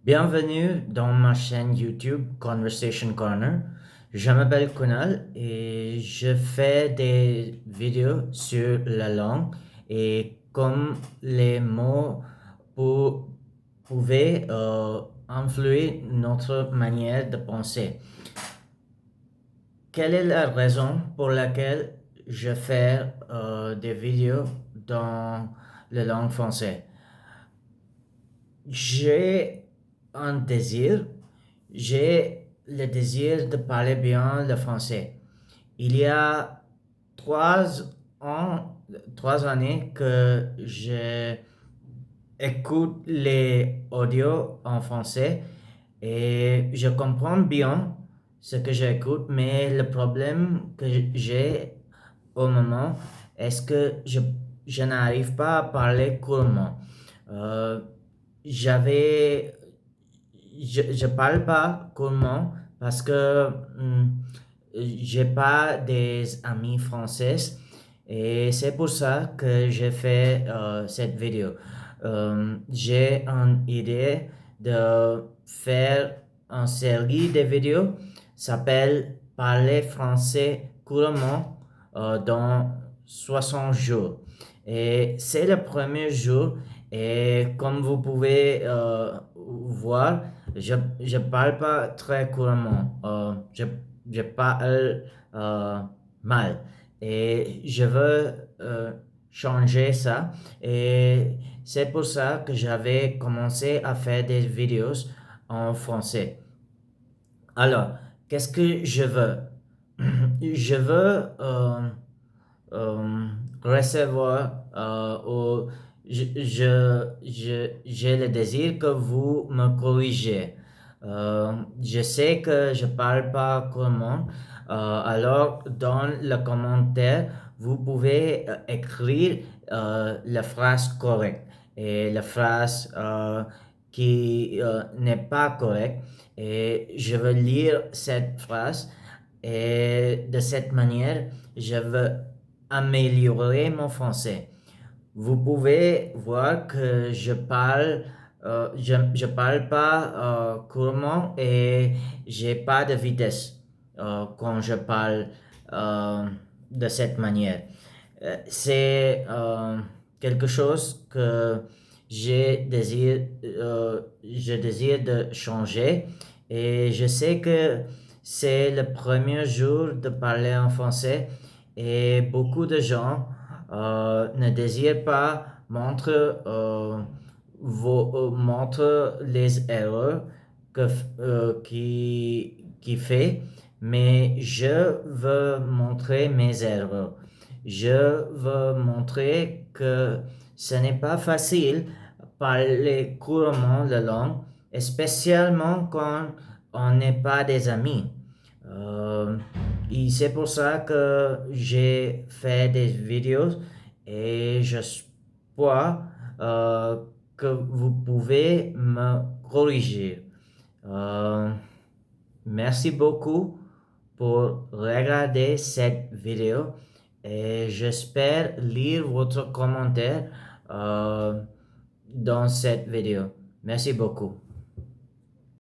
Bienvenue dans ma chaîne YouTube Conversation Corner. Je m'appelle Kunal et je fais des vidéos sur la langue et comme les mots pou- pouvaient influer notre manière de penser. Quelle est la raison pour laquelle je fais des vidéos dans la langue française? J'ai un désir, j'ai le désir de parler bien le français. Il y a 3 ans, 3 années que j'écoute les audios en français et je comprends bien ce que j'écoute, mais le problème que j'ai au moment est que je n'arrive pas à parler couramment. Euh, j'avais je parle pas couramment parce que j'ai pas des amis français et c'est pour ça que j'ai fait cette vidéo. J'ai une idée de faire une série de vidéos s'appelle Parler français couramment dans 60 jours. Et c'est le premier jour et comme vous pouvez voir, je parle pas très couramment. Je parle euh, mal. Et je veux changer ça. Et c'est pour ça que j'avais commencé à faire des vidéos en français. Alors, qu'est-ce que je veux? Je veux euh, recevoir j'ai le désir que vous me corrigez. Je sais que je parle pas couramment, alors dans le commentaire, vous pouvez écrire la phrase correcte et la phrase qui n'est pas correcte. Et je vais lire cette phrase et de cette manière, je veux améliorer mon français. Vous pouvez voir que je parle pas couramment et j'ai pas de vitesse quand je parle euh, de cette manière. C'est quelque chose que je désire de changer et je sais que c'est le premier jour de parler en français et beaucoup de gens ne désirent pas montre les erreurs qui fait, mais je veux montrer mes erreurs. Je veux montrer que ce n'est pas facile parler couramment la langue, spécialement quand on n'est pas des amis. Euh, et c'est pour ça que j'ai fait des vidéos et j'espère que vous pouvez me corriger. Euh, Merci beaucoup pour regarder cette vidéo et j'espère lire votre commentaire dans cette vidéo. Merci beaucoup.